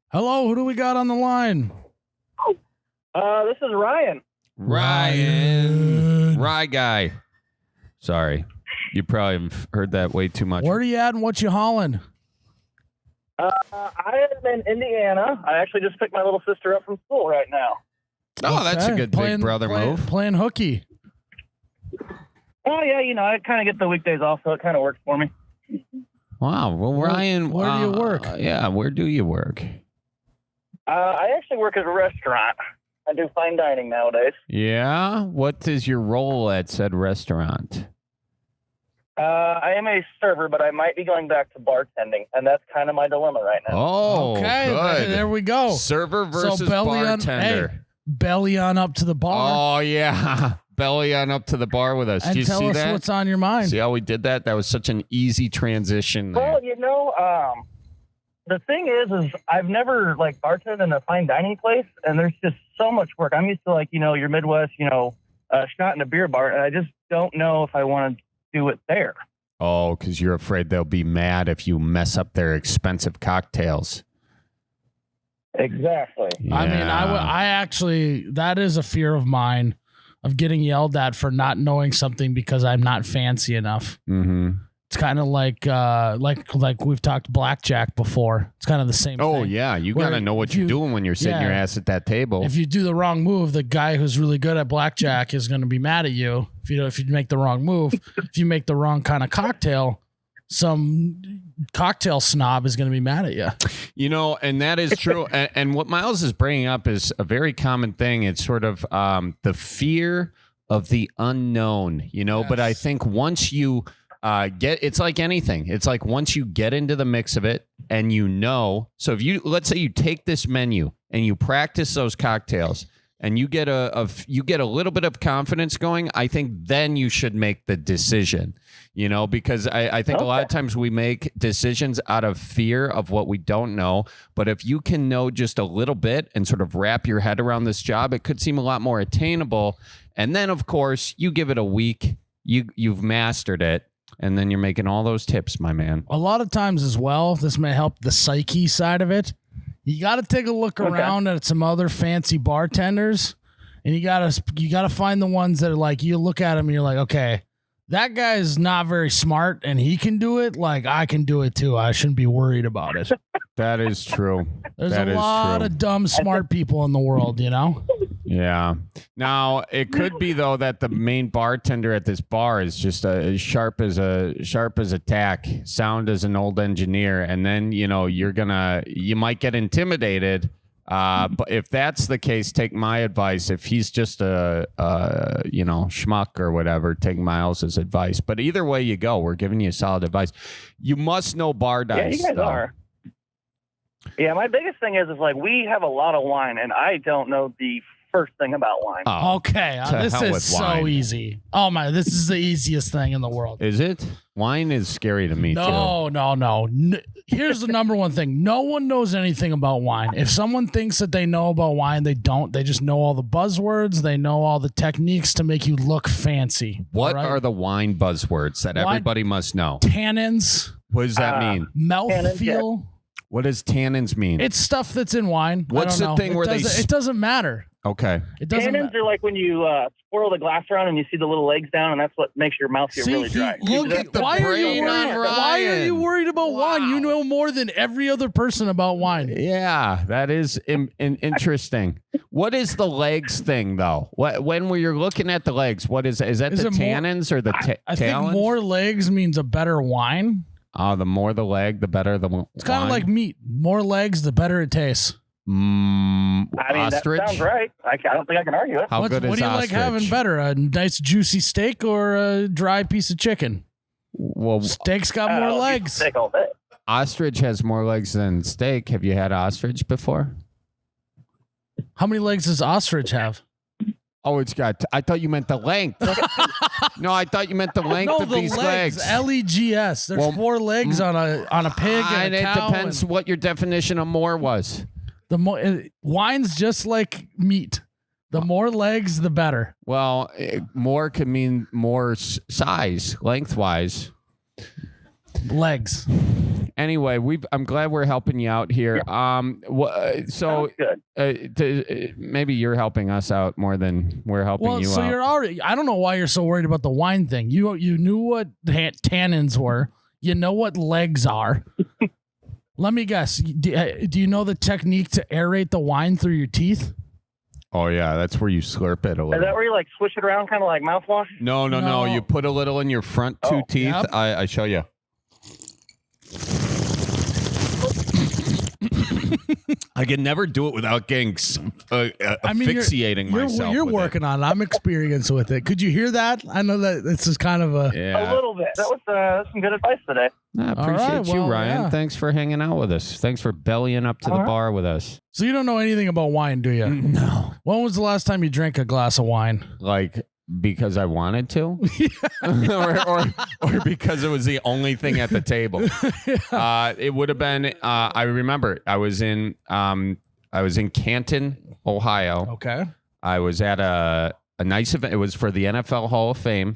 Hello, who do we got on the line? This is Ryan. Rye guy. Sorry. You probably have heard that way too much. Where are you at and what you hauling? I am in Indiana. I actually just picked my little sister up from school right now. Oh, that's a good big brother move. Playing hooky. Oh, yeah, I kind of get the weekdays off, so it kind of works for me. Wow. Well, Ryan. Where do you work? Where do you work? I actually work at a restaurant. I do fine dining nowadays. Yeah? What is your role at said restaurant? I am a server, but I might be going back to bartending, and that's kind of my dilemma right now. Oh, okay. Good. There we go. Server versus bartender. Belly on up to the bar. Oh, yeah. Belly on up to the bar with us. And Do you tell see us that? what's on your mind. See how we did that? That was such an easy transition there. Well, the thing is I've never bartended in a fine dining place, and there's just so much work. I'm used to your Midwest, shot in a beer bar, and I just don't know if I want to do it there. Oh, because you're afraid they'll be mad if you mess up their expensive cocktails. Exactly. Yeah. I mean, I actually, that is a fear of mine, of getting yelled at for not knowing something because I'm not fancy enough. Mm-hmm. It's kind of like we've talked blackjack before. It's kind of the same thing. Oh, yeah. You got to know what you're doing when you're sitting your ass at that table. If you do the wrong move, the guy who's really good at blackjack is going to be mad at you. If you make the wrong move, if you make the wrong kind of cocktail, some cocktail snob is going to be mad at you. And that is true. and what Myles is bringing up is a very common thing. It's sort of the fear of the unknown, Yes. But I think once you it's like anything. It's like once you get into the mix of it and so if let's say you take this menu and you practice those cocktails and you get a little bit of confidence going, I think then you should make the decision, because I think a lot of times we make decisions out of fear of what we don't know. But if you can know just a little bit and sort of wrap your head around this job, it could seem a lot more attainable. And then, of course, you give it a week, you've mastered it. And then you're making all those tips, my man. A lot of times as well, this may help the psyche side of it. You got to take a look around at some other fancy bartenders, and you got to find the ones that are like, you look at them and you're like, okay, that guy is not very smart and he can do it. Like, I can do it too. I shouldn't be worried about it. That is true. There's a lot of dumb, smart people in the world, Yeah. Now, it could be, though, that the main bartender at this bar is just as sharp as a tack, sound as an old engineer. And then, you might get intimidated. But if that's the case, take my advice. If he's just a schmuck or whatever, take Myles' advice. But either way you go, we're giving you solid advice. You must know bar dice. Yeah, you guys are. Yeah, my biggest thing is we have a lot of wine, and I don't know the first thing about wine. Oh, okay, this is so easy. Oh my, this is the easiest thing in the world. Is it? Wine is scary to me too. No. Here's the number one thing. No one knows anything about wine. If someone thinks that they know about wine, they don't. They just know all the buzzwords. They know all the techniques to make you look fancy. What are the wine buzzwords that everybody must know? Tannins. What does that mean? Mouthfeel. What does tannins mean? It's stuff that's in wine. What's the thing where it doesn't matter. Okay. It doesn't. Tannins are like when you swirl the glass around and you see the little legs down, and that's what makes your mouth feel really dry. Look at the brain on Ryan. Why are you worried about wine? You know more than every other person about wine. Yeah, that is interesting. What is the legs thing, though? When you're looking at the legs, what is that? Is that the tannins or the talons? I think more legs means a better wine. Oh, the more the leg, the better the wine. It's kind of like meat. More legs, the better it tastes. Ostrich? That sounds right. I don't think I can argue it. How good is what do you ostrich? like having better? A nice juicy steak or a dry piece of chicken? Well, steak's got more legs. Steak all day. Ostrich has more legs than steak. Have you had ostrich before? How many legs does ostrich have? Oh, it's got. I thought you meant the length. No, I thought you meant the length of these legs. Legs. There's 4 legs on a pig and a cow. It depends what your definition of more was. Wine's just like meat. The more legs, the better. Well, more could mean more size, lengthwise. Legs. Anyway, I'm glad we're helping you out here. So maybe you're helping us out more than we're helping you out. So you're already. I don't know why you're so worried about the wine thing. You knew what tannins were. You know what legs are. Let me guess. Do you know the technique to aerate the wine through your teeth? Oh, yeah. That's where you slurp it a little. Is that where you like swish it around kind of like mouthwash? No. You put a little in your front two teeth. Yep. I show you. I can never do it without getting asphyxiating myself. You're working on it. I'm experienced with it. Could you hear that? I know that this is kind of a little bit. That was some good advice today. I appreciate you, Ryan. Yeah. Thanks for hanging out with us. Thanks for bellying up to the bar with us. So you don't know anything about wine, do you? No. When was the last time you drank a glass of wine? Like, because I wanted to, or because it was the only thing at the table. It would have been. I remember I was in Canton, Ohio. Okay. I was at a nice event. It was for the NFL Hall of Fame.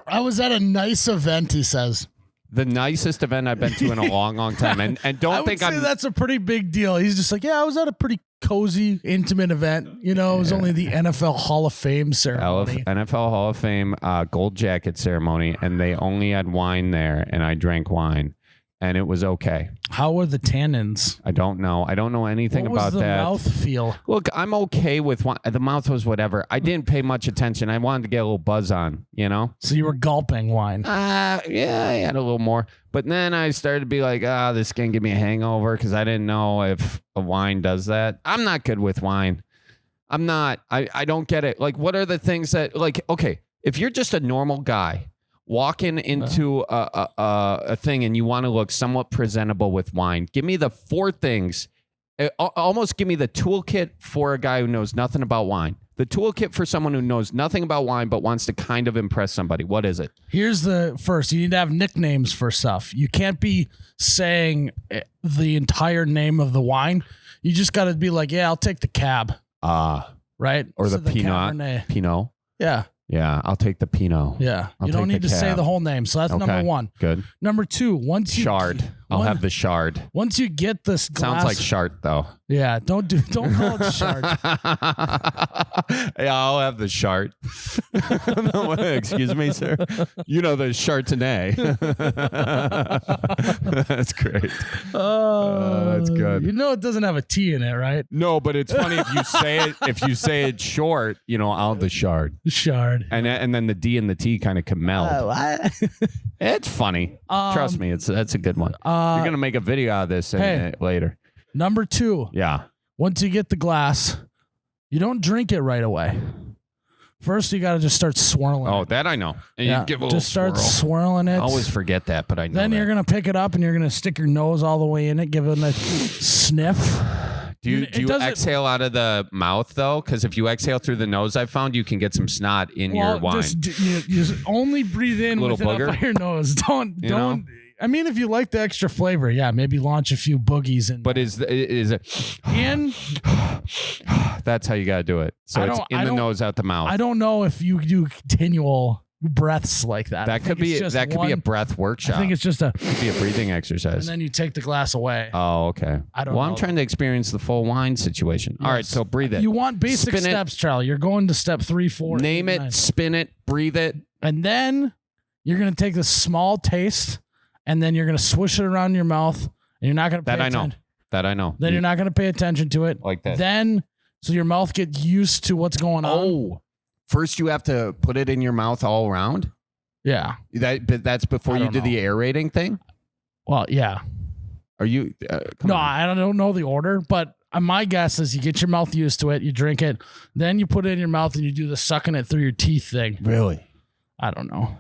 I was at a nice event. He says. The nicest event I've been to in a long, long time, and don't think that's a pretty big deal. He's just like, yeah, I was at a pretty cozy, intimate event. You know, it was only the NFL Hall of Fame ceremony. NFL Hall of Fame gold jacket ceremony, and they only had wine there, and I drank wine, and it was okay. How were the tannins? I don't know. I don't know anything about that. What was the mouth feel? Look, I'm okay with wine. The mouth was whatever. I didn't pay much attention. I wanted to get a little buzz on, you know? So you were gulping wine? Yeah, I had a little more. But then I started to be like, this can give me a hangover because I didn't know if a wine does that. I'm not good with wine. I'm not. I don't get it. Like, what are the things that, like, okay, if you're just a normal guy walking into a thing and you want to look somewhat presentable with wine, give me the 4 things. Almost give me the toolkit for a guy who knows nothing about wine. The toolkit for someone who knows nothing about wine but wants to kind of impress somebody. What is it? Here's the first. You need to have nicknames for stuff. You can't be saying the entire name of the wine. You just got to be like, yeah, I'll take the cab. Right? Or the Pinot. Pinot. Yeah. Yeah, I'll take the Pinot. Yeah, you don't need to say the whole name. So that's number 1. Good. Number 2, once you chard. I'll have the chard. Once you get this glass, sounds like chart though. Yeah, don't call it chard. Yeah, I'll have the chart. Excuse me, sir. You know the Chardonnay. That's great. Oh, that's good. You know it doesn't have a T in it, right? No, but it's funny if you say it short. You know, I'll have the chard. Chard. And then the D and the T kind of can meld. It's funny. Trust me, that's a good one. You're gonna make a video out of this later. Number 2. Yeah. Once you get the glass, you don't drink it right away. First, you got to just start swirling. Oh, that I know. And you give a little just start swirling it. I always forget that, but I know. Then you're gonna pick it up and you're gonna stick your nose all the way in it, give it a sniff. Do you exhale out of the mouth though? Because if you exhale through the nose, I found you can get some snot in your wine. You only breathe in with it up by your nose. Don't. I mean, if you like the extra flavor, yeah, maybe launch a few boogies in. But is it in? That's how you got to do it. So it's in the nose, out the mouth. I don't know if you do continual breaths like that. That could be a breath workshop. I think it's just could be a breathing exercise. And then you take the glass away. Oh, okay. I'm trying to experience the full wine situation. Yes. All right, so breathe it. You want basic steps, Charlie. You're going to step 3, 4. Name it, 9. Spin it, breathe it. And then you're going to take the small taste and then you're going to swish it around your mouth and you're not going to pay attention. That I know. Then you're not going to pay attention to it. Like that. Then, so your mouth gets used to what's going on. Oh. First, you have to put it in your mouth all around? Yeah. That's before you do the aerating thing? Well, yeah. Are you? I don't know the order, but my guess is you get your mouth used to it, you drink it, then you put it in your mouth and you do the sucking it through your teeth thing. Really? I don't know.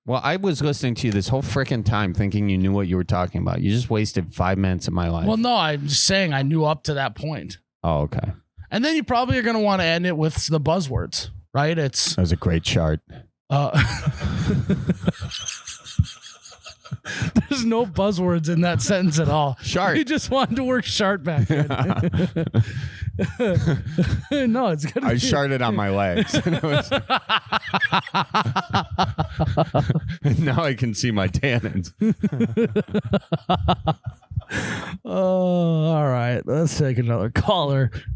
Well, I was listening to you this whole freaking time thinking you knew what you were talking about. You just wasted 5 minutes of my life. Well, no, I'm just saying I knew up to that point. Oh, okay. And then you probably are going to want to end it with the buzzwords, right? That was a great chart. There's no buzzwords in that sentence at all. Chart. You just wanted to work chart back in. No, it's gonna. I be... sharded on my legs. And now I can see my tannins. Oh, all right. Let's take another caller.